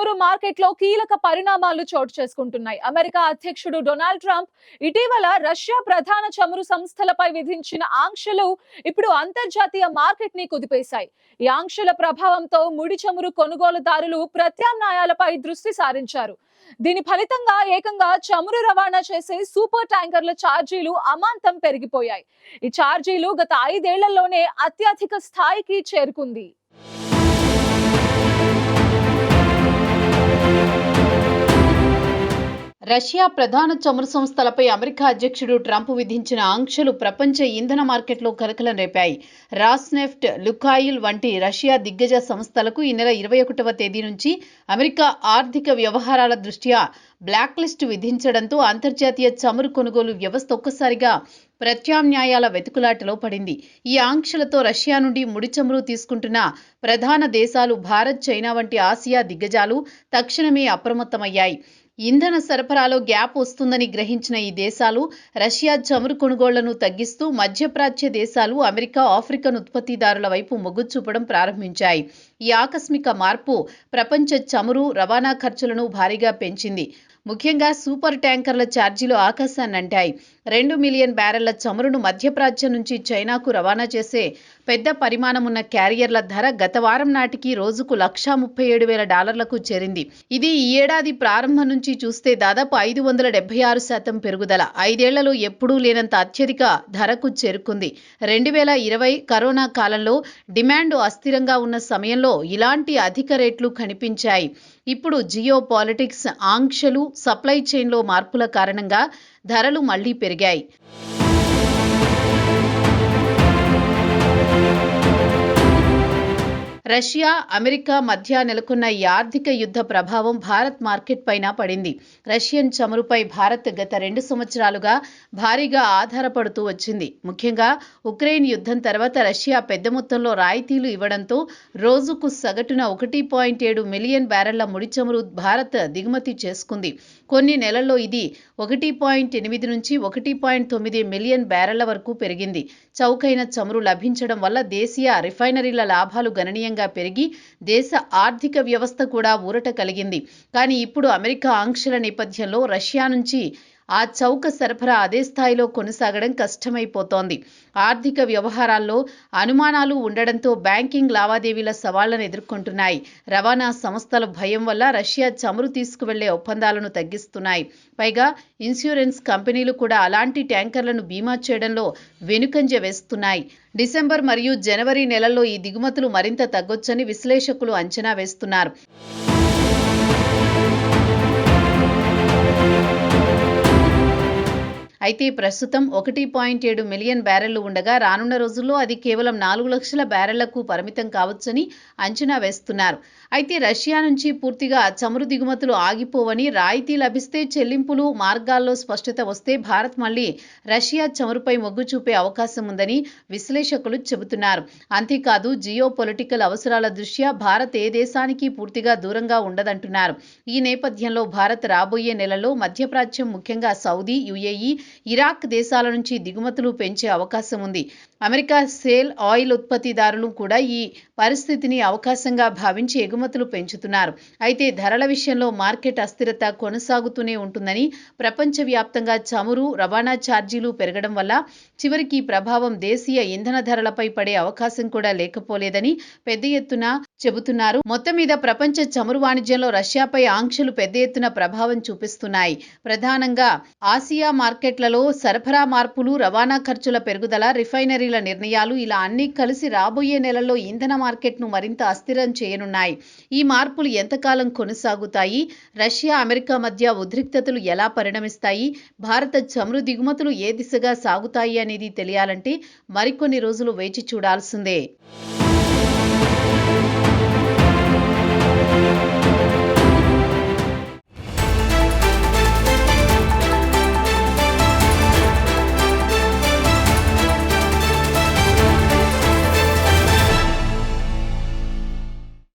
చమురు మార్కెట్లో కీలక పరిణామాలు చోటు చేసుకుంటున్నాయి. అమెరికా అధ్యక్షుడు డొనాల్డ్ ట్రంప్ ఇటీవల రష్యా ప్రధాన చమురు సంస్థలపై విధించిన ఆంక్షలు ఇప్పుడు అంతర్జాతీయ మార్కెట్ ని కుదిపేశాయి. ఈ ఆంక్షల ప్రభావంతో ముడి చమురు కొనుగోలుదారులు ప్రత్యామ్నాయాలపై దృష్టి సారించారు. దీని ఫలితంగా ఏకంగా చమురు రవాణా చేసే సూపర్ ట్యాంకర్ల ఛార్జీలు అమాంతం పెరిగిపోయాయి. ఈ ఛార్జీలు గత 5 ఏళ్లలోనే అత్యధిక స్థాయికి చేరుకుంది. రష్యా ప్రధాన చమురు సంస్థలపై అమెరికా అధ్యక్షుడు ట్రంప్ విధించిన ఆంక్షలు ప్రపంచ ఇంధన మార్కెట్లో కలకలం రేపాయి. రాస్నెఫ్ట్, లుకాయిల్ వంటి రష్యా దిగ్గజ సంస్థలకు ఈ నెల 21వ తేదీ నుంచి అమెరికా ఆర్థిక వ్యవహారాల దృష్ట్యా బ్లాక్ లిస్ట్ విధించడంతో అంతర్జాతీయ చమురు కొనుగోలు వ్యవస్థ ఒక్కసారిగా ప్రత్యామ్నాయాల వెతుకులాటలో పడింది. ఈ ఆంక్షలతో రష్యా నుండి ముడి చమురు తీసుకుంటున్న ప్రధాన దేశాలు భారత్, చైనా వంటి ఆసియా దిగ్గజాలు తక్షణమే అప్రమత్తమయ్యాయి. ఇంధన సరఫరాలో గ్యాప్ వస్తుందని గ్రహించిన ఈ దేశాలు రష్యా చమురు కొనుగోళ్లను తగ్గిస్తూ మధ్యప్రాచ్య దేశాలు, అమెరికా, ఆఫ్రికన్ ఉత్పత్తిదారుల వైపు మొగ్గు చూపడం ప్రారంభించాయి. ఈ ఆకస్మిక మార్పు ప్రపంచ చమురు రవాణా ఖర్చులను భారీగా పెంచింది. ముఖ్యంగా సూపర్ ట్యాంకర్ల ఛార్జీలు ఆకాశాన్నంటాయి. 2 మిలియన్ బ్యారెళ్ల చమురును మధ్యప్రాచ్యం నుంచి చైనాకు రవాణా చేసే పెద్ద పరిమాణమున్న క్యారియర్ల ధర గత వారం నాటికి రోజుకు $137,000కు చేరింది. ఇది ఈ ఏడాది ప్రారంభం నుంచి చూస్తే దాదాపు 576% పెరుగుదల. 5 ఏళ్లలో ఎప్పుడూ లేనంత అత్యధిక ధరకు చేరుకుంది. 2020 కరోనా కాలంలో డిమాండ్ అస్థిరంగా ఉన్న సమయంలో ఇలాంటి అధిక రేట్లు కనిపించాయి. ఇప్పుడు జియో పాలిటిక్స్, ఆంక్షలు, సప్లై చైన్లో మార్పుల కారణంగా ధరలు మళ్లీ పెరిగాయి. రష్యా, అమెరికా మధ్య నెలకొన్న ఈ ఆర్థిక యుద్ధ ప్రభావం భారత్ మార్కెట్ పైన పడింది. రష్యన్ చమురుపై భారత్ గత 2 సంవత్సరాలుగా భారీగా ఆధారపడుతూ వచ్చింది. ముఖ్యంగా ఉక్రెయిన్ యుద్ధం తర్వాత రష్యా పెద్ద మొత్తంలో రాయితీలు ఇవ్వడంతో రోజుకు సగటున 1.7 మిలియన్ బ్యారెళ్ల ముడి చమురు భారత్ దిగుమతి చేసుకుంది. కొన్ని నెలల్లో ఇది 1.8 నుంచి 1.9 మిలియన్ బ్యారెళ్ల వరకు పెరిగింది. చౌకైన చమురు లభించడం వల్ల దేశీయ రిఫైనరీల లాభాలు గణనీయంగా పెరిగి దేశ ఆర్థిక వ్యవస్థ కూడా ఊరట కలిగింది. కానీ ఇప్పుడు అమెరికా ఆంక్షల నేపథ్యంలో రష్యా నుంచి ఆ చౌక సరఫరా అదే స్థాయిలో కొనసాగడం కష్టమైపోతోంది. ఆర్థిక వ్యవహారాల్లో అనుమానాలు ఉండడంతో బ్యాంకింగ్ లావాదేవీల సవాళ్లను ఎదుర్కొంటున్నాయి. రవాణా సంస్థల భయం వల్ల రష్యా చమురు తీసుకువెళ్లే ఒప్పందాలను తగ్గిస్తున్నాయి. పైగా ఇన్సూరెన్స్ కంపెనీలు కూడా అలాంటి ట్యాంకర్లను బీమా చేయడంలో వెనుకంజ వేస్తున్నాయి. డిసెంబర్ మరియు జనవరి నెలల్లో ఈ దిగుమతులు మరింత తగ్గొచ్చని విశ్లేషకులు అంచనా వేస్తున్నారు. అయితే ప్రస్తుతం 1.7 మిలియన్ బ్యారెళ్లు ఉండగా రానున్న రోజుల్లో అది కేవలం 4 లక్షల బ్యారెళ్లకు పరిమితం కావచ్చని అంచనా వేస్తున్నారు. అయితే రష్యా నుంచి పూర్తిగా చమురు దిగుమతులు ఆగిపోవని, రాయితీ లభిస్తే చెల్లింపులు మార్గాల్లో స్పష్టత వస్తే భారత్ మళ్లీ రష్యా చమురుపై మొగ్గు చూపే అవకాశం ఉందని విశ్లేషకులు చెబుతున్నారు. అంతేకాదు జియో పొలిటికల్ అవసరాల దృష్ట్యా భారత్ ఏ దేశానికి పూర్తిగా దూరంగా ఉండదంటున్నారు. ఈ నేపథ్యంలో భారత్ రాబోయే నెలల్లో మధ్యప్రాచ్యం, ముఖ్యంగా సౌదీ, యుఏఈ, ఇరాక్ దేశాల నుంచి దిగుమతులు పెంచే అవకాశం ఉంది. అమెరికా సేల్ ఆయిల్ ఉత్పత్తిదారులు కూడా ఈ పరిస్థితిని అవకాశంగా భావించి ఎగుమతులు పెంచుతున్నారు. అయితే ధరల విషయంలో మార్కెట్ అస్థిరత కొనసాగుతూనే ఉంటుందని, ప్రపంచవ్యాప్తంగా చమురు రవాణా ఛార్జీలు పెరగడం వల్ల చివరికి ప్రభావం దేశీయ ఇంధన ధరలపై పడే అవకాశం కూడా లేకపోలేదని పెద్ద ఎత్తున చెబుతున్నారు. మొత్తం మీద ప్రపంచ చమురు వాణిజ్యంలో రష్యాపై ఆంక్షలు పెద్ద ఎత్తున ప్రభావం చూపిస్తున్నాయి. ప్రధానంగా ఆసియా మార్కెట్లలో సరఫరా మార్పులు, రవాణా ఖర్చుల పెరుగుదల, రిఫైనరీల నిర్ణయాలు ఇలా అన్నీ కలిసి రాబోయే నెలల్లో ఇంధన మార్కెట్ను మరింత అస్థిరం చేయనున్నాయి. ఈ మార్పులు ఎంతకాలం కొనసాగుతాయి? రష్యా, అమెరికా మధ్య ఉద్రిక్తతలు ఎలా పరిణమిస్తాయి? భారత చమురు దిగుమతులు ఏ దిశగా సాగుతాయి అనేది తెలియాలంటే మరికొన్ని రోజులు వేచి చూడాల్సిందే.